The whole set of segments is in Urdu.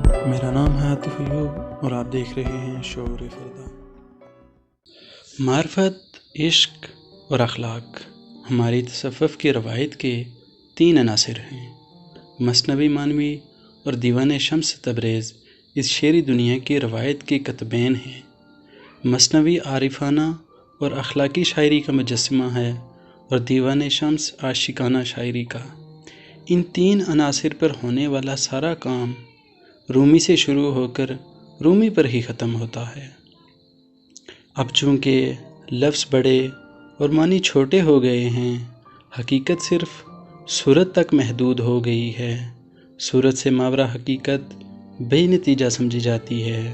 میرا نام ہے عاطف ایوب اور آپ دیکھ رہے ہیں شعور فردا۔ معرفت، عشق اور اخلاق ہماری تصوف کی روایت کے 3 عناصر ہیں۔ مثنوی مانوی اور دیوان شمس تبریز اس شعری دنیا کی روایت کے کتبین ہیں۔ مثنوی عارفانہ اور اخلاقی شاعری کا مجسمہ ہے اور دیوان شمس عاشقانہ شاعری کا۔ ان 3 عناصر پر ہونے والا سارا کام رومی سے شروع ہو کر رومی پر ہی ختم ہوتا ہے۔ اب چونکہ لفظ بڑے اور معنی چھوٹے ہو گئے ہیں، حقیقت صرف صورت تک محدود ہو گئی ہے۔ صورت سے ماورا حقیقت بے نتیجہ سمجھی جاتی ہے۔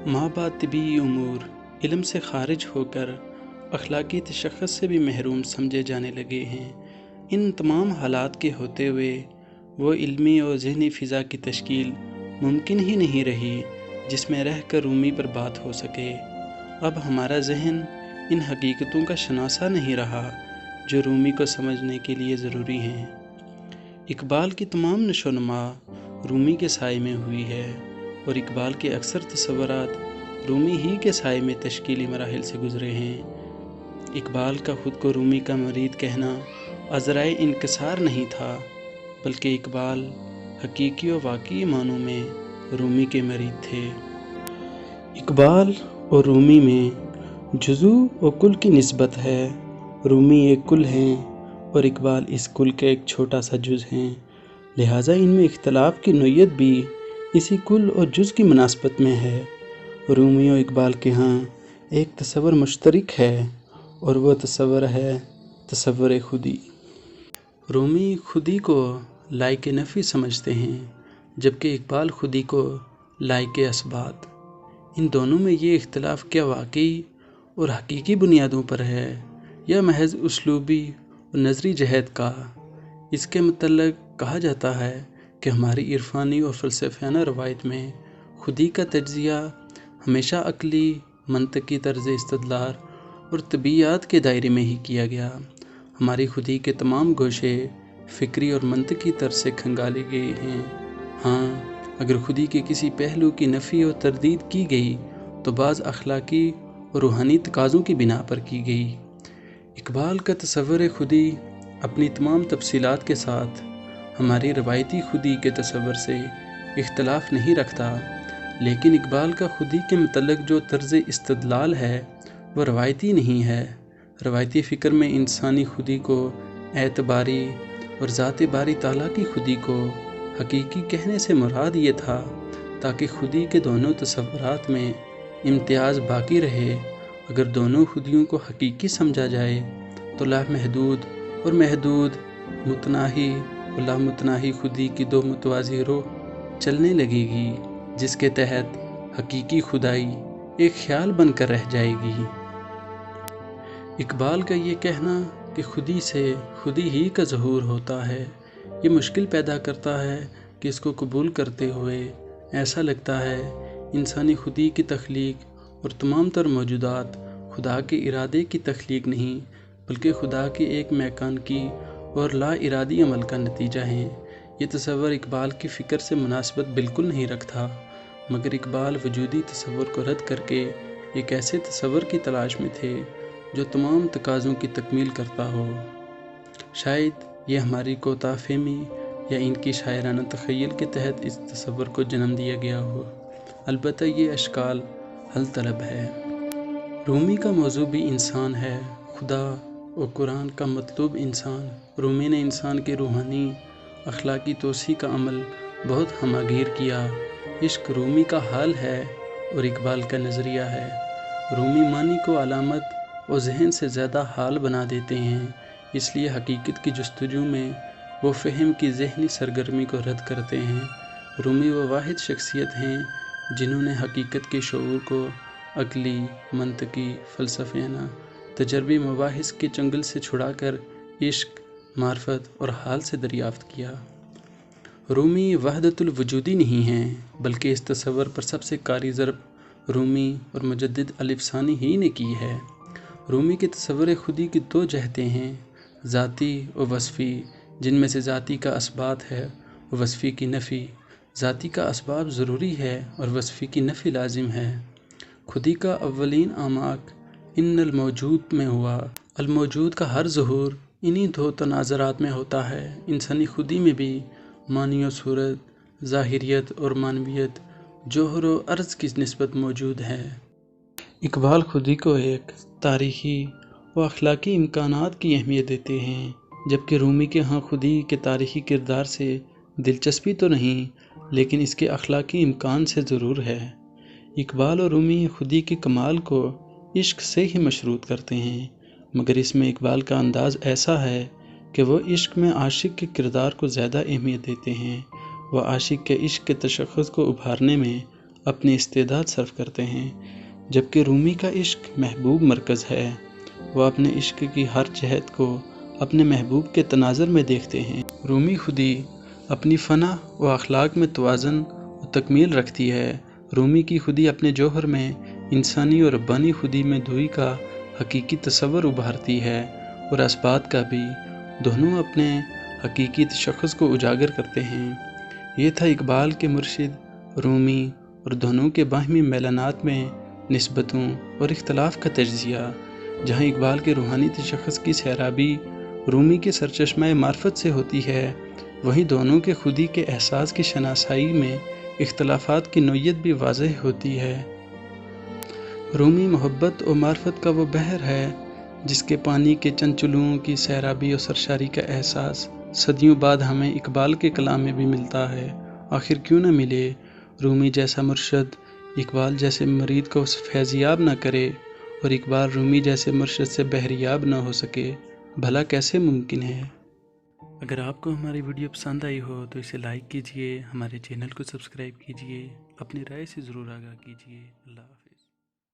ماں بعد طبی امور علم سے خارج ہو کر اخلاقی تشخص سے بھی محروم سمجھے جانے لگے ہیں۔ ان تمام حالات کے ہوتے ہوئے وہ علمی اور ذہنی فضا کی تشکیل ممکن ہی نہیں رہی جس میں رہ کر رومی پر بات ہو سکے۔ اب ہمارا ذہن ان حقیقتوں کا شناسہ نہیں رہا جو رومی کو سمجھنے کے لیے ضروری ہیں۔ اقبال کی تمام نشو و نما رومی کے سائے میں ہوئی ہے اور اقبال کے اکثر تصورات رومی ہی کے سائے میں تشکیلی مراحل سے گزرے ہیں۔ اقبال کا خود کو رومی کا مرید کہنا عذرائے انکسار نہیں تھا، بلکہ اقبال حقیقی و واقعی معنوں میں رومی کے مرید تھے۔ اقبال اور رومی میں جزو و کل کی نسبت ہے۔ رومی ایک کل ہیں اور اقبال اس کل کا ایک چھوٹا سا جز ہیں، لہٰذا ان میں اختلاف کی نوعیت بھی اسی کل اور جز کی مناسبت میں ہے۔ رومی و اقبال کے ہاں ایک تصور مشترک ہے اور وہ تصور ہے تصور خودی۔ رومی خودی کو لائق نفی سمجھتے ہیں جبکہ اقبال خودی کو لائق اثبات۔ ان دونوں میں یہ اختلاف کیا واقعی اور حقیقی بنیادوں پر ہے یا محض اسلوبی اور نظری جہت کا؟ اس کے متعلق کہا جاتا ہے کہ ہماری عرفانی اور فلسفیانہ روایت میں خودی کا تجزیہ ہمیشہ عقلی، منطقی طرز استدلال اور طبیعیات کے دائرے میں ہی کیا گیا۔ ہماری خودی کے تمام گوشے فکری اور منطقی طرز سے کھنگالے گئے ہیں۔ ہاں، اگر خودی کے کسی پہلو کی نفی اور تردید کی گئی تو بعض اخلاقی اور روحانی تقاضوں کی بنا پر کی گئی۔ اقبال کا تصور خودی اپنی تمام تفصیلات کے ساتھ ہماری روایتی خودی کے تصور سے اختلاف نہیں رکھتا، لیکن اقبال کا خودی کے متعلق جو طرز استدلال ہے وہ روایتی نہیں ہے۔ روایتی فکر میں انسانی خودی کو اعتباری اور ذات باری تعالیٰ کی خودی کو حقیقی کہنے سے مراد یہ تھا تاکہ خودی کے دونوں تصورات میں امتیاز باقی رہے۔ اگر دونوں خودیوں کو حقیقی سمجھا جائے تو لامحدود اور محدود، متناہی اور لامتناہی خودی کی 2 متوازی روح چلنے لگے گی جس کے تحت حقیقی خدائی ایک خیال بن کر رہ جائے گی۔ اقبال کا یہ کہنا کہ خودی سے خودی ہی کا ظہور ہوتا ہے، یہ مشکل پیدا کرتا ہے کہ اس کو قبول کرتے ہوئے ایسا لگتا ہے انسانی خودی کی تخلیق اور تمام تر موجودات خدا کے ارادے کی تخلیق نہیں بلکہ خدا کے ایک میکانیکی اور لا ارادی عمل کا نتیجہ ہیں۔ یہ تصور اقبال کی فکر سے مناسبت بالکل نہیں رکھتا، مگر اقبال وجودی تصور کو رد کر کے ایک ایسے تصور کی تلاش میں تھے جو تمام تقاضوں کی تکمیل کرتا ہو۔ شاید یہ ہماری کوتاہ فہمی یا ان کی شاعرانہ تخیل کے تحت اس تصور کو جنم دیا گیا ہو، البتہ یہ اشکال حل طلب ہے۔ رومی کا موضوع بھی انسان ہے، خدا و قرآن کا مطلوب انسان۔ رومی نے انسان کے روحانی اخلاقی توسیع کا عمل بہت ہمہ گیر کیا۔ عشق رومی کا حال ہے اور اقبال کا نظریہ ہے۔ رومی معنی کو علامت و ذہن سے زیادہ حال بنا دیتے ہیں، اس لیے حقیقت کی جستجو میں وہ فہم کی ذہنی سرگرمی کو رد کرتے ہیں۔ رومی وہ واحد شخصیت ہیں جنہوں نے حقیقت کے شعور کو عقلی، منطقی، فلسفیانہ، تجربی مباحث کے چنگل سے چھڑا کر عشق، معرفت اور حال سے دریافت کیا۔ رومی وحدت الوجودی نہیں ہیں، بلکہ اس تصور پر سب سے کاری ضرب رومی اور مجدد الف ثانی ہی نے کی ہے۔ رومی کے تصور خودی کی 2 جہتیں ہیں، ذاتی و وصفی، جن میں سے ذاتی کا اثبات ہے و وصفی کی نفی۔ ذاتی کا اسباب ضروری ہے اور وصفی کی نفی لازم ہے۔ خودی کا اولین اعماق ان الموجود میں ہوا۔ الموجود کا ہر ظہور انہی دو تناظرات میں ہوتا ہے۔ انسانی خودی میں بھی معنی و صورت، ظاہریت اور معنویت، جوہر و عرض کی نسبت موجود ہے۔ اقبال خودی کو ایک تاریخی و اخلاقی امکانات کی اہمیت دیتے ہیں، جبکہ رومی کے ہاں خودی کے تاریخی کردار سے دلچسپی تو نہیں لیکن اس کے اخلاقی امکان سے ضرور ہے۔ اقبال اور رومی خودی کے کمال کو عشق سے ہی مشروط کرتے ہیں، مگر اس میں اقبال کا انداز ایسا ہے کہ وہ عشق میں عاشق کے کردار کو زیادہ اہمیت دیتے ہیں۔ وہ عاشق کے عشق کے تشخص کو ابھارنے میں اپنی استعداد صرف کرتے ہیں، جبکہ رومی کا عشق محبوب مرکز ہے۔ وہ اپنے عشق کی ہر جہت کو اپنے محبوب کے تناظر میں دیکھتے ہیں۔ رومی خودی اپنی فنا و اخلاق میں توازن و تکمیل رکھتی ہے۔ رومی کی خودی اپنے جوہر میں انسانی اور ربانی خودی میں دوئی کا حقیقی تصور ابھارتی ہے اور اسبات کا بھی، دونوں اپنے حقیقی تشخص کو اجاگر کرتے ہیں۔ یہ تھا اقبال کے مرشد رومی اور دونوں کے باہمی میلانات میں نسبتوں اور اختلاف کا تجزیہ۔ جہاں اقبال کے روحانی تشخص کی سیرابی رومی کے سرچشمہ معرفت سے ہوتی ہے، وہیں دونوں کے خودی کے احساس کی شناسائی میں اختلافات کی نوعیت بھی واضح ہوتی ہے۔ رومی محبت و معرفت کا وہ بحر ہے جس کے پانی کے چنچلوں کی سیرابی و سرشاری کا احساس صدیوں بعد ہمیں اقبال کے کلام میں بھی ملتا ہے۔ آخر کیوں نہ ملے؟ رومی جیسا مرشد اقبال جیسے مرید کو فیضیاب نہ کرے اور اقبال رومی جیسے مرشد سے بحریاب نہ ہو سکے، بھلا کیسے ممکن ہے؟ اگر آپ کو ہماری ویڈیو پسند آئی ہو تو اسے لائک کیجئے، ہمارے چینل کو سبسکرائب کیجئے، اپنی رائے سے ضرور آگاہ کیجئے۔ اللہ حافظ۔